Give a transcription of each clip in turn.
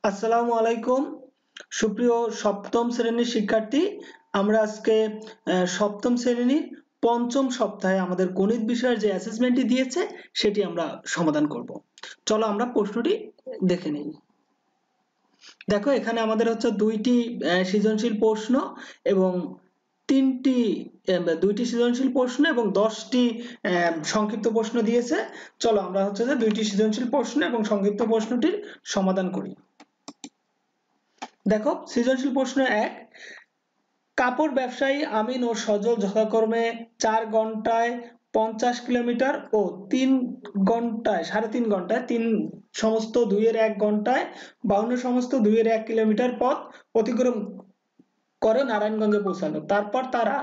আসসালামু আলাইকুম সুপ্রিয় সপ্তম শ্রেণীর শিক্ষার্থী। আমরা আজকে সপ্তম শ্রেণীর পঞ্চম সপ্তাহে আমাদের গণিত বিষয়ের যে অ্যাসাইনমেন্টটি দিয়েছে সেটি আমরা সমাধান করব। চলো আমরা প্রশ্নটি দেখে নিই। দেখো এখানে আমাদের হচ্ছে দুইটি সৃজনশীল প্রশ্ন এবং দুইটি সৃজনশীল প্রশ্ন এবং 10টি সংক্ষিপ্ত প্রশ্ন দিয়েছে। চলো আমরা হচ্ছে যে দুইটি সৃজনশীল প্রশ্ন এবং সংক্ষিপ্ত প্রশ্নটির সমাধান করি। দেখো সৃজনশীল প্রশ্ন 1, কাপড় ব্যবসায়ী আমিন ও সজল যথাক্রমে 4 ঘন্টায় 50 কিলোমিটার ও 3 ঘন্টায় 3 সমস্ত 2 এর 1 ঘন্টায় 52 সমস্ত 2 এর 1 কিলোমিটার পথ অতিক্রম করে নারায়ণগঞ্জে পৌঁছালো। তারপর তারা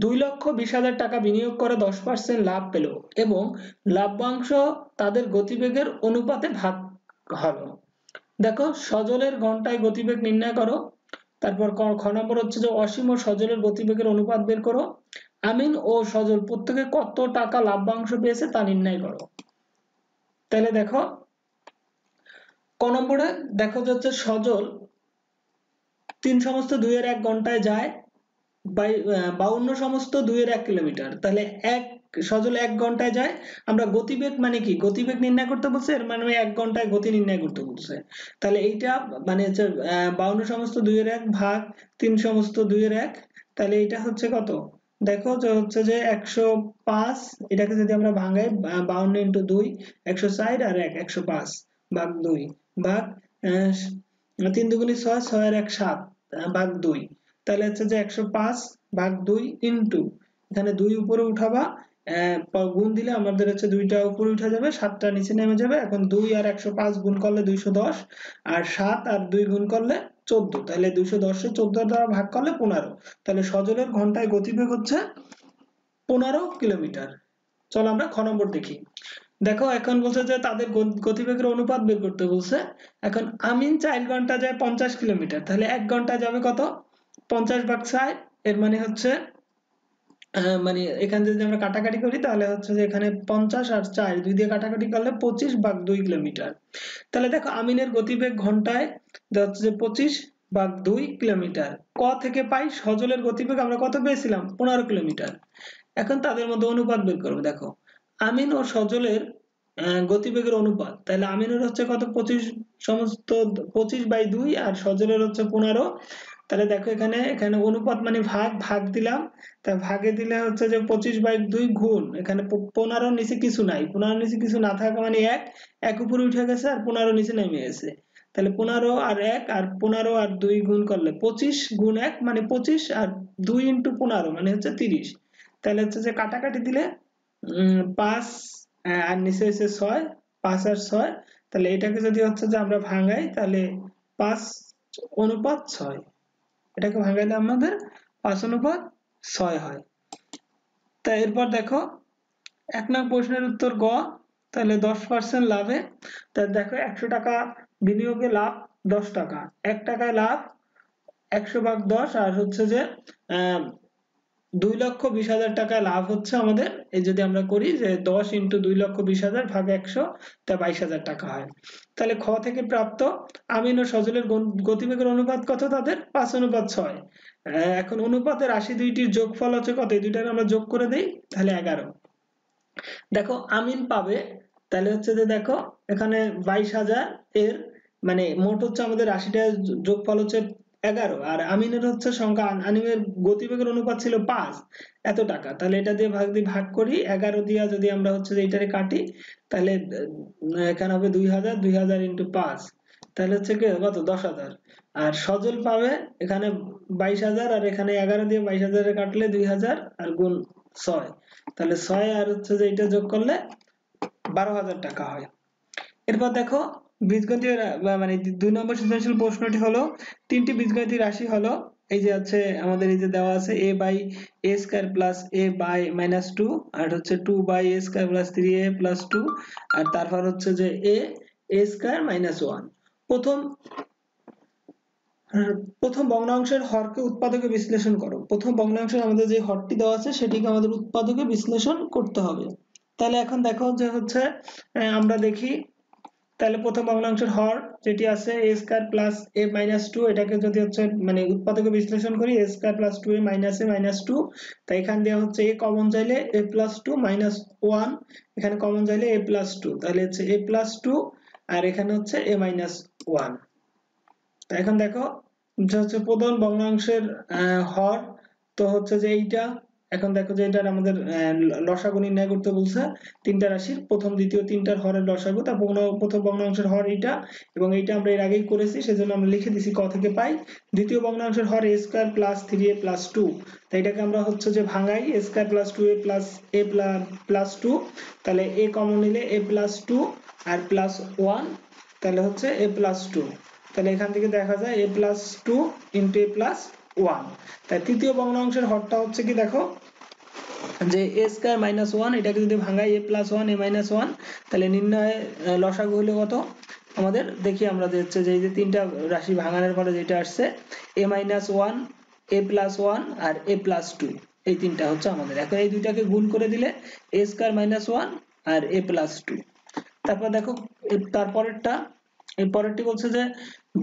2,20,000 টাকা বিনিয়োগ করে 10% লাভ পেল এবং লাভ্যাংশ তাদের গতিবেগের অনুপাতে ভাগ হলো। দেখো সজলের ঘন্টায় গতিবেগ নির্ণয় করো। তারপর খ নম্বর হচ্ছে যে অসীম ও সজলের গতিবেগের অনুপাত বের করো। আমিন ও সজল প্রত্যেকে কত টাকা লাভ্যাংশ পেয়েছে তা নির্ণয় করো। তাহলে দেখো ক নম্বরে দেখো যাচ্ছে সজল 3 সমস্ত 2 এর 1 ঘন্টায় যায় 52 সমস্ত 2 এর 1 কিলোমিটার। তাহলে সজল 1 ঘন্টায় যায়। আমরা গতিবেগ মানে কি, গতিবেগ নির্ণয় করতে বলছে, এর মানে 1 ঘন্টায় গতি নির্ণয় করতে বলছে। তাহলে এইটা মানে হচ্ছে 52 সমস্ত 2 এর 1 ভাগ 3 সমস্ত 2 এর 1। তাহলে এটা হচ্ছে কত, দেখো যে হচ্ছে যে 105। এটাকে যদি আমরা ভাঙাই 52 ইন্টু 2 160 আর 1 105 ভাগ 2 ভাগ 3 দুগুণে 6 6 এর 1 7 ভাগ 2। তাহলে হচ্ছে যে 105 ভাগ 2 ইন্টু এখানে 2 উপরে উঠাবা, গুণ দিলে আমাদের হচ্ছে 2টা উপরে উঠে যাবে, 7টা নিচে নেমে যাবে। এখন 2 আর 105 গুণ করলে 210 আর 7 আর 2 গুণ করলে 14। তাহলে 210 কে 14 দ্বারা ভাগ করলে 15। তাহলে সজলের ঘন্টায় গতিবেগ হচ্ছে 15 কিলোমিটার। চলো আমরা খ নম্বর দেখি। দেখো এখন বলছে যে তাদের গতিবেগের অনুপাত বের করতে বলছে। এখন আমিন 4 ঘন্টা যায় 50 কিলোমিটার, তাহলে 1 ঘন্টায় যাবে কত, 50 ভাগ 4। এর মানে হচ্ছে মানে এখানে যদি আমরা কাটাকাটি করি তাহলে হচ্ছে যে এখানে 50 আর 4 2 দিয়ে কাটাকাটি করলে 25 ভাগ 2 কিলোমিটার। তাহলে দেখো আমিনের গতিবেগ ঘন্টায় হচ্ছে যে 25 ভাগ 2 কিলোমিটার। ক থেকে পাই সজলের গতিবেগ আমরা কত পেয়েছিলাম, 15 কিলোমিটার। এখন তাদের মধ্যে অনুপাত বের করব। দেখো আমিন ও সজলের গতিবেগের অনুপাত, তাহলে আমিনের হচ্ছে কত 25 সমস্ত 25/2 আর সজলের হচ্ছে 15। তাহলে দেখো এখানে এখানে অনুপাত মানে ভাগ ভাগ দিলাম, তাই ভাগে দিলে হচ্ছে যে 25/2 গুণ এখানে 15 নিচে কিছু নাই, 15 নিচে কিছু না থাকা মানে 1 1 উপরে উঠে গেছে আর 15 নিচে নেমে গেছে। তাহলে 15 আর 1 আর 15 আর 2 গুণ করলে 25 গুণ 1 মানে 25 আর 2 ইন্টু 15 মানে হচ্ছে 30। তাহলে হচ্ছে যে কাটাকাটি দিলে 5 আর নিচে হচ্ছে 6, 5 আর 6। তাহলে এটাকে যদি হচ্ছে যে আমরা ভাঙাই তাহলে 5:6। এটাকে ভাঙাইলে আমাদের 5:6 হয়। তাই এরপর দেখো 1 নং প্রশ্নের উত্তর গ। তাহলে 10% লাভে, তাহলে দেখো 100 টাকা বিনিয়োগে লাভ 10 টাকা, 1 টাকায় লাভ 100 ভাগ 10 আর হচ্ছে যে 2,20,000 টাকায় লাভ হচ্ছে আমাদের। এই যদি আমরা করি যে 10 ইন্টু 2,20,000 ভাগ 100 তা 22,000 টাকা হয়। তাহলে খ থেকে প্রাপ্ত আমিন ও সজলের গতিবেগের অনুপাত কত, তাদের 5:6। এখন অনুপাতের রাশি দুইটির যোগফল হচ্ছে কত, এই দুইটাকে আমরা যোগ করে দেই তাহলে 11। দেখো আমিন পাবে, তাহলে হচ্ছে যে দেখো এখানে 22,000 এর মানে মোট হচ্ছে আমাদের রাশিটা যোগফল হচ্ছে 11 আর আমিনের হচ্ছে সংখ্যা, আমিনের গতিবেগের অনুপাত ছিল 5 এত টাকা। তাহলে এটা দিয়ে ভাগ করি 11 দিয়া যদি আমরা হচ্ছে যে এইটারে কাটি তাহলে এখানে হবে 2,000 2,000 ইন্টু 5, তাহলে হচ্ছে কি কত 10,000। আর সজল পাবে এখানে 22,000 আর এখানে 11 দিয়ে 22,000 কাটলে 2,000 আর গুণ 6, তাহলে 6 আর হচ্ছে যে এটা যোগ করলে 12,000 টাকা হয়। এরপর দেখো বীজগণিত মানে 2 নম্বর সৃজনশীল প্রশ্নটি হলো তিনটি বীজগণিত রাশি হলো, এই যে আছে আমাদের এই যে দেওয়া আছে a/a² প্লাস a/-2 আর হচ্ছে 2/a² প্লাস 3a+2 আর তারপর হচ্ছে যে a² - 1। প্রথম ভগ্নাংশের হরকে উৎপাদকে বিশ্লেষণ করো। প্রথম ভগ্নাংশের আমাদের যে হরটি দেওয়া আছে সেটিকে আমাদের উৎপাদকে বিশ্লেষণ করতে হবে। তাহলে এখন দেখো যে হচ্ছে আমরা দেখি তাহলে প্রথম ভগ্নাংশের হর যেটি আছে a square plus a minus 2, এটাকে যদি হচ্ছে মানে উৎপাদকে বিশ্লেষণ করি a square plus 2a minus a minus 2, তাই এখান দিয়ে হচ্ছে a কমন চাইলে a প্লাস 2 মাইনাস 1, এখানে কমন চাইলে a প্লাস 2, তাহলে হচ্ছে a প্লাস 2 আর এখানে হচ্ছে a মাইনাস 1। তো এখন দেখো যে হচ্ছে প্রথম ভগ্নাংশের হর তো হচ্ছে যে এইটা, এখন দেখো যে এটার আমাদের লসাগু নির্ণয় করতে বলছে তিনটা রাশির প্রথম দ্বিতীয় তিনটার হরের লসাগু, তা প্রথম ভগ্নাংশের হর এইটা এবং এইটা আমরা এর আগেই করেছি সেজন্য আমরা লিখে দিছি ক থেকে পাই। দ্বিতীয় ভগ্নাংশের হর a square plus 3a plus 2, তাই এটাকে আমরা হচ্ছে যে ভাঙাই a square plus 2a plus a plus 2, তাহলে a কমন নিলে a প্লাস 2 আর প্লাস 1, তাহলে হচ্ছে a প্লাস 2, তাহলে এখান থেকে দেখা যায় a plus 2 into a plus 1। তাই তৃতীয় ভগ্নাংশের হরটা হচ্ছে কি দেখো যে a স্কয়ার মাইনাস 1, এটাকে যদি ভাঙাই a প্লাস 1 a মাইনাস 1, তাহলে নির্ণয় লসাগু হলো কত আমাদের দেখি আমরা যে হচ্ছে যে এই যে তিনটা রাশি ভাঙানোর পরে যেটা আসছে a মাইনাস 1 a প্লাস 1 আর a প্লাস 2, এই তিনটা হচ্ছে আমাদের। এখন এই দুইটাকে গুণ করে দিলে a স্কয়ার মাইনাস 1 আর a প্লাস 2। তারপর দেখো তারপরেরটা, এই পরেরটি বলছে যে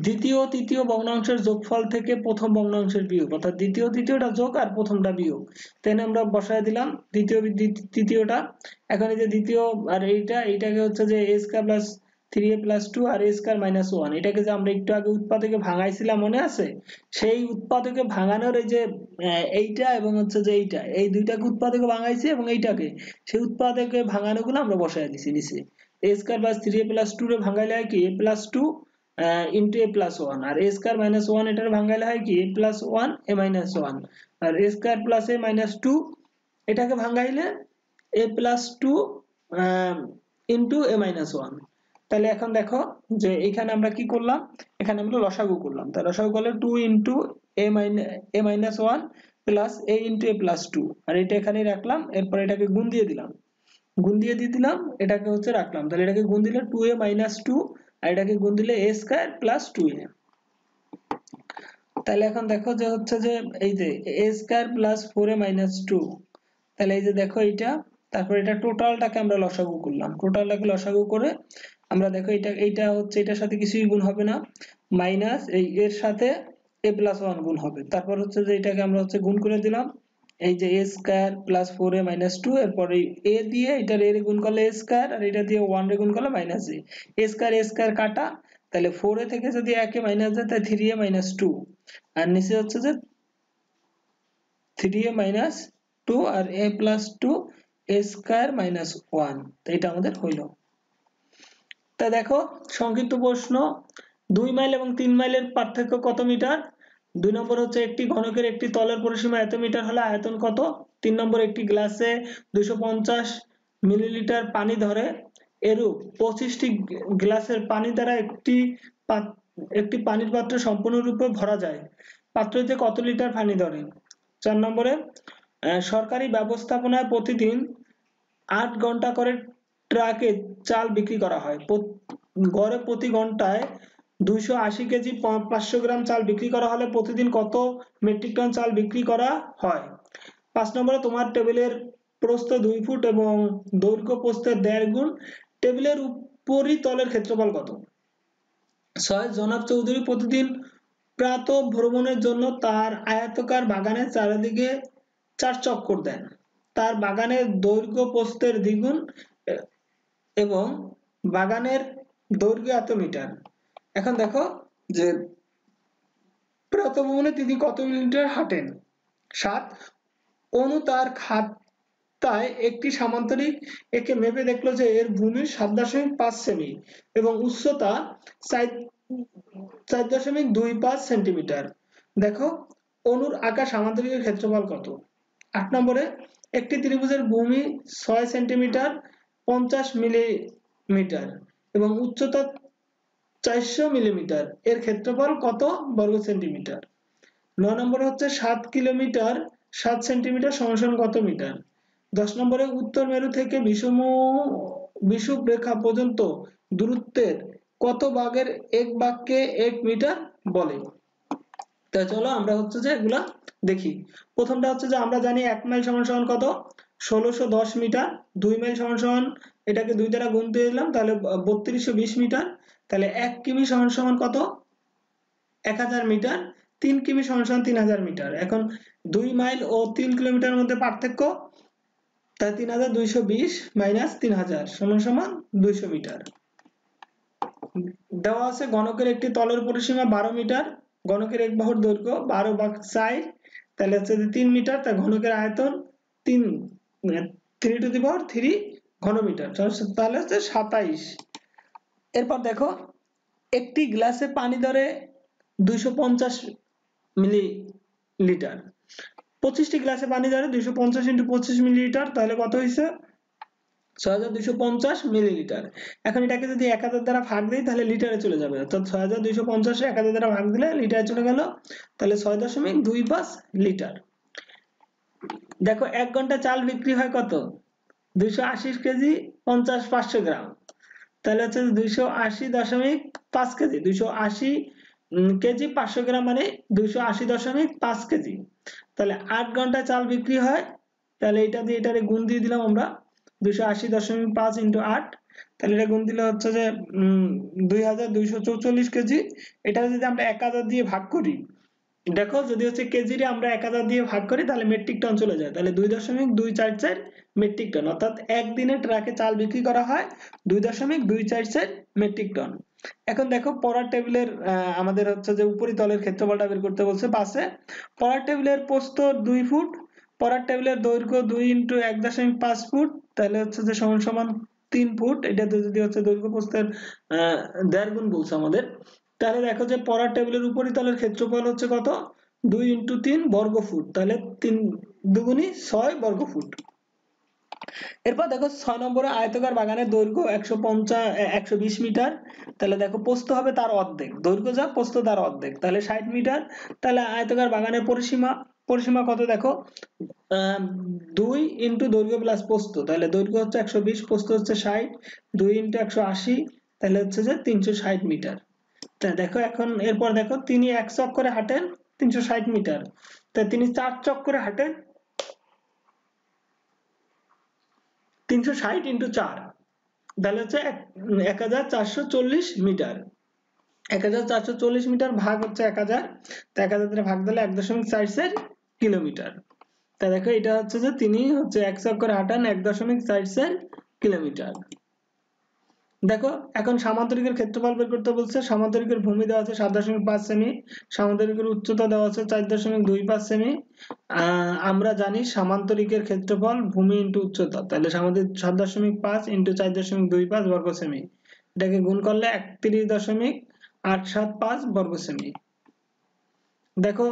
দ্বিতীয় তৃতীয় ভগ্নাংশের যোগফল থেকে প্রথম ভগ্নাংশের বিয়োগ, অর্থাৎ দ্বিতীয় তৃতীয়টা যোগ আর প্রথমটা বিয়োগ, তাই আমরা বসায় দিলাম দ্বিতীয় তৃতীয়টা। এখন এই যে দ্বিতীয় আর এইটাকে হচ্ছে যে a square plus 3a plus 2 আর a স্কয়ার মাইনাস 1, এটাকে যে আমরা একটু আগে উৎপাদকে ভাঙাইছিলাম মনে আছে, সেই উৎপাদকে ভাঙানোর এই যে এইটা এবং হচ্ছে যে এইটা, এই দুইটাকে উৎপাদকে ভাঙাইছি এবং এইটাকে সেই উৎপাদকে ভাঙানোগুলো আমরা বসায় দিছি নিচে। a square plus 3a plus 2 রে ভাঙাইলে হয় কি a plus 2 into a plus 1, আর a স্কয়ার মাইনাস 1 এটার ভাঙাইলে হয় কি a প্লাস 1 a মাইনাস 1, আর a square plus a minus 2 এটাকে ভাঙাইলে a plus 2 into a minus 1। তাহলে এখন দেখো যে এখানে আমরা কি করলাম, এখানে আমরা লসাগু করলাম, তাহলে লসাগু করলে 2 into a minus 1 plus a into a plus 2, আর এটা এখানে রাখলাম, এরপর এটাকে গুণ দিয়ে দিলাম, গুণ দিয়ে দিলাম, এটাকে হচ্ছে রাখলাম, তাহলে এটাকে গুণ দিলে 2a মাইনাস 2 আর এটাকে গুণ দিলে a স্কয়ার প্লাস 2a। তাহলে এখন দেখো যে হচ্ছে যে এই যে a square plus 4a minus 2, তাহলে এই যে দেখো এইটা, তারপর এটা টোটালটাকে আমরা লসাগু করলাম, টোটালটাকে লসাগু করে আমরা দেখো এইটা হচ্ছে এটার সাথে কিছুই গুণ হবে না, মাইনাস এই এর সাথে a প্লাস 1 গুণ হবে, তারপর হচ্ছে যে এটাকে আমরা হচ্ছে গুণ করে দিলাম, এই যে a square plus 4a minus 2, এরপর এই a দিয়ে এটা এর গুণ করলে a স্কয়ার আর এটা দিয়ে 1 রে গুণ করলে মাইনাস a স্কয়ার কাটা, তাহলে 4a থেকে যদি 1 এ মাইনাস যায় তাহলে 3a মাইনাস 2, আর নিচে হচ্ছে যে 3a মাইনাস 2 আর a plus 2 a square minus 1, তো এটা আমাদের হইলো। তা দেখো সংক্ষিপ্ত প্রশ্ন, 2 মাইল এবং 3 মাইলের পার্থক্য কত মিটার? 2 নম্বর হচ্ছে একটি ঘনকের একটি তলের পরিসীমা এত মিটার হলে আয়তন কত? 3 নম্বর একটি গ্লাসে 250 মিলিলিটার পানি ধরে, এরূপ 25টি গ্লাসের পানি দ্বারা একটি পানির পাত্র সম্পূর্ণরূপে ভরা যায়, পাত্রটিতে কত লিটার পানি ধরে? 4 নম্বরে সরকারি ব্যবস্থাপনায় প্রতিদিন 8 ঘন্টা করে ট্রাকে চাল বিক্রি করা হয়, গড়ে প্রতি ঘন্টায় 280 কেজি 500 গ্রাম চাল বিক্রি করা হলে প্রতিদিন কত মেট্রিক টন চাল বিক্রি করা হয়? 5 নম্বরে তোমার টেবিলের প্রস্থ 2 ফুট এবং দৈর্ঘ্য প্রস্থের 1.5 গুণ, টেবিলের উপরিতলের ক্ষেত্রফল কত? 6 জনাব চৌধুরী প্রতিদিন প্রাতঃ ভ্রমণের জন্য তার আয়তাকার বাগানের চারিদিকে 4 চক্কর দেন, তার বাগানের দৈর্ঘ্য প্রস্থের দ্বিগুণ এবং বাগানের দৈর্ঘ্য এত মিটার। এখন দেখো যে প্রাতঃভ্রমণে তিনি কত মিটার হাঁটেন? 7 অনু তার খাতায় একটি সামান্তরিক একে মেপে দেখলো যে এর ভূমি 7.5 সেমি এবং উচ্চতা 4.25 সেন্টিমিটার। দেখো অনুর আঁকা সামান্তরিকের ক্ষেত্রফল কত? 8 নম্বরে একটি ত্রিভুজের ভূমি 6 সেন্টিমিটার 50 মিলিমিটার এবং উচ্চতা 400 মিলিমিটার, এর ক্ষেত্রফল কত বর্গ সেন্টিমিটার? 9 নম্বরে হচ্ছে 7 কিলোমিটার 7 সেন্টিমিটার সমান কত মিটার? 10 নম্বরে উত্তর মেরু থেকে বিষুব রেখা পর্যন্ত দূরত্বের কত ভাগের এক ভাগকে 1 মিটার বলে? তা চলো আমরা হচ্ছে যে এগুলা দেখি। প্রথমটা হচ্ছে যে আমরা জানি 1 মাইল সমান কত? 1610 মিটার, 2 মাইল সমান এটাকে 2 দ্বারা গুণ দিয়ে দিলাম, তাহলে 3220 মিটার। তাহলে 1 কিমি সমান সমান কত? 1000 মিটার। 3 কিমি সমান সমান 3000 মিটার। এখন 2 মাইল ও 3 কিলোমিটারের মধ্যে পার্থক্য, তাই 3220 মাইনাস 3000 সমান সমান 200 মিটার। দেওয়া আছে ঘনকের একটি তলের পরিসীমা 12 মিটার, ঘনকের এক বাহুর দৈর্ঘ্য 12 ভাগ 4, তাহলে হচ্ছে যে 3 মিটার, তাই ঘনকের আয়তন 3 3 টু দি পাওয়ার 3 ঘনমিটার, তাহলে হচ্ছে 27। এরপর দেখো একটি গ্লাসে পানি ধরে 250 মিলিলিটার, 25টি গ্লাসে পানি ধরে 250 × 25 মিলিলিটার, তাহলে কত হয়েছে? 6250 মিলিলিটার। এখন এটাকে যদি 1000 দ্বারা ভাগ দেই তাহলে লিটারে চলে যাবে, অর্থাৎ 6250 কে 1000 দ্বারা ভাগ দিলে লিটারে চলে গেল, তাহলে 6.25 লিটার। দেখো 1 ঘন্টা চাল বিক্রি হয় কত? 280 কেজি 500 গ্রাম, তাহলে হচ্ছে 280.5 কেজি, 280 কেজি 500 গ্রাম মানে 280.5 কেজি। তাহলে 8 ঘন্টা চাল বিক্রি হয়, তাহলে এটা দিয়ে এটারে গুণ দিয়ে দিলাম আমরা, 280.5 × 8, তাহলে এটা গুণ দিলে হচ্ছে যে 2244 কেজি। এটা যদি আমরা 1000 দিয়ে ভাগ করি, দেখো যদি হচ্ছে কেজি রে আমরা 1000 দিয়ে ভাগ করি তাহলে মেট্রিক টন চলে যায়, তাহলে 2.244 মেট্রিক টন, অর্থাৎ একদিনে ট্রাকে চাল বিক্রি করা হয় 2.244 মেট্রিক টন। এখন দেখো পড়ার টেবিলের আমাদের হচ্ছে যে উপরিতলের ক্ষেত্রফলটা বের করতে বলছে পাশে। পড়ার টেবিলের প্রস্থ 2 ফুট, পড়ার টেবিলের দৈর্ঘ্য 2 × 1.5 ফুট, তাহলে হচ্ছে যে সমান সমান 3 ফুট। এটা যদি হচ্ছে দৈর্ঘ্য প্রস্থের 1.5 গুণ বলছে আমাদের, তাহলে দেখো যে পড়ার টেবিলের উপরিতলের ক্ষেত্রফল হচ্ছে কত? 2 × 3 বর্গ ফুট, তাহলে 3 দুগুণী 6 বর্গ ফুট। এরপর দেখো 6 নম্বরে আয়তাকার বাগানের দৈর্ঘ্য 120 মিটার, তাহলে দেখো প্রস্থ হবে তার অর্ধেক, দৈর্ঘ্য যা প্রস্থ তার অর্ধেক, তাহলে 60 মিটার। তাহলে আয়তাকার বাগানের পরিসীমা কত? দেখো 2 × দৈর্ঘ্য প্লাস প্রস্থ, তাহলে দৈর্ঘ্য হচ্ছে 120, প্রস্থ হচ্ছে 60, 2 × 180, তাহলে হচ্ছে যে 360 মিটার। দেখো এখন এরপর দেখো তিনি 1 চক্করে হাঁটেন 360 মিটার, তাই তিনি 4 চক্করে হাঁটেন 360 × 4, তাহলে হচ্ছে 1440 মিটার। 1440 মিটার ভাগ হচ্ছে 1000, তো 1000 দ্বারা ভাগ দিলে 1.44 কিলোমিটার। তা দেখো এটা হচ্ছে যে তিনি হচ্ছে 1 চক্করে হাঁটান 1.44 কিলোমিটার। দেখো এখন সামান্তরিকের ক্ষেত্রফল বের করতে বলছে। সামান্তরিকের ভূমি দেওয়া আছে 7.5 সেমি, সামান্তরিকের উচ্চতা দেওয়া আছে 4.25 সেমি। আমরা জানি সামান্তরিকের ক্ষেত্রফল ভূমি ইনটু উচ্চতা, তাহলে আমাদের 7.5 × 4.25 বর্গ সেমি, এটাকে গুণ করলে 31.875 বর্গ সেমি। দেখো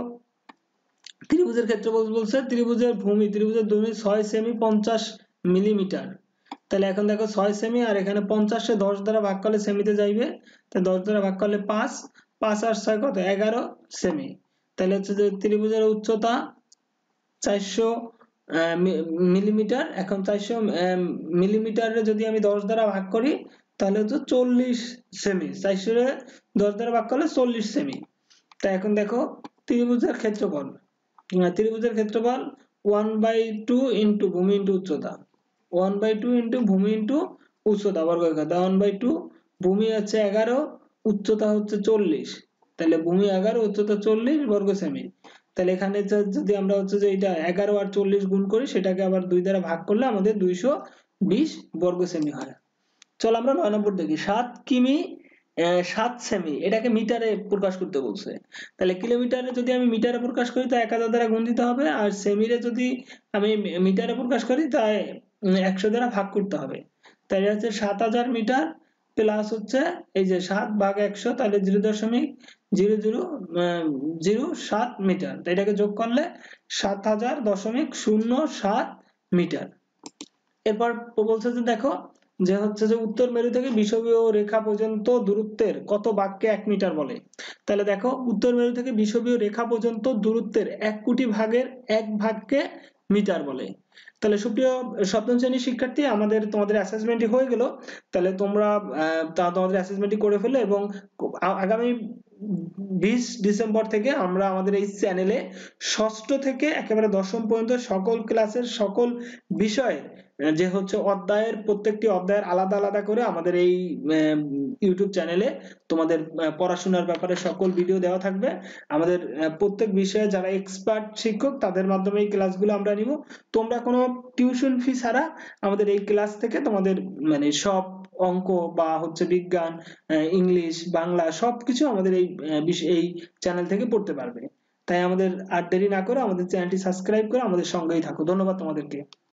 ত্রিভুজের ক্ষেত্রফল বলছে, ত্রিভুজের ভূমি 6 সেমি 50 মিলিমিটার, তাহলে এখন দেখো 6 সেমি আর এখানে 50 কে 10 দ্বারা ভাগ করলে সেমিতে যাইবে, তাই 10 দ্বারা ভাগ করলে 5, 5 আর 6 কত? 11 সেমি। তাহলে হচ্ছে যে ত্রিভুজের উচ্চতা 400 মিলিমিটার। এখন 400 মিলিমিটারে যদি আমি 10 দ্বারা ভাগ করি তাহলে হচ্ছে 40 সেমি, 400 রে 10 দ্বারা ভাগ করলে 40 সেমি। তাই এখন দেখো ত্রিভুজের ক্ষেত্রফল, ত্রিভুজের ক্ষেত্রফল 1/2 ইনটু ভূমি ইনটু উচ্চতা, 1/2 ইনটু ভূমি ইনটু উচ্চতা বর্গাকার, 1/2, ভূমি হচ্ছে 11, উচ্চতা হচ্ছে 40, তাহলে ভূমি 11, উচ্চতা 40 বর্গ সেমি। তাহলে এখানে যদি আমরা হচ্ছে যে এটা 11 আর 40 গুণ করি, সেটাকে আবার 2 দ্বারা ভাগ করলে আমাদের 220 বর্গ সেমি হয়। চলো আমরা 9 নম্বর দেখি। 7 কিমি 7 সেমি, এটাকে মিটারে প্রকাশ করতে বলছে। তাহলে কিলোমিটারে যদি আমি মিটারে প্রকাশ করি তাই 1000 দ্বারা গুণ দিতে হবে, আর সেমিরে যদি আমি মিটারে প্রকাশ করি তাই 100 দ্বারা ভাগ করতে হবে। তাই হচ্ছে 7000 মিটার প্লাস হচ্ছে এই যে 7 ভাগ 100, তাহলে 0.0007 মিটার, তাই এটাকে যোগ করলে 7000.07 মিটার। এরপর বলছে যে দেখো যে হচ্ছে যে উত্তর মেরু থেকে বিষুবীয় রেখা পর্যন্ত দূরত্বের কত ভাগকে 1 মিটার বলে। তাহলে দেখো উত্তর মেরু থেকে বিষুবীয় রেখা পর্যন্ত দূরত্বের 1 কোটি ভাগের 1 ভাগকে মিটার বলে। তাহলে সুপ্রিয় সপ্তম শ্রেণীর শিক্ষার্থী, তোমাদের অ্যাসাইনমেন্টটি হয়ে গেল। তাহলে তোমরা তোমাদের অ্যাসাইনমেন্টটি করে ফেলো, এবং আগামী 20 ডিসেম্বর থেকে আমরা আমাদের এই চ্যানেলে ষষ্ঠ থেকে একেবারে দশম পর্যন্ত সকল ক্লাসের সকল বিষয়ে যে হচ্ছে অধ্যায়ের প্রত্যেকটি অধ্যায়ের আলাদা আলাদা করে আমাদের এই ইউটিউব চ্যানেলে তোমাদের পড়াশোনার ব্যাপারে সকল ভিডিও দেওয়া থাকবে। আমাদের প্রত্যেক বিষয়ে যারা এক্সপার্ট শিক্ষক তাদের মাধ্যমে এই ক্লাসগুলো আমরা নিব। তোমরা কোনো টিউশন ফি ছাড়া আমাদের এই ক্লাস থেকে তোমাদের মানে সব অঙ্ক বা হচ্ছে বিজ্ঞান, ইংলিশ, বাংলা সবকিছু আমাদের এই চ্যানেল থেকে পড়তে পারবে। তাই আমাদের আর দেরি না করে আমাদের চ্যানেলটি সাবস্ক্রাইব করে আমাদের সঙ্গেই থাকো। ধন্যবাদ তোমাদেরকে।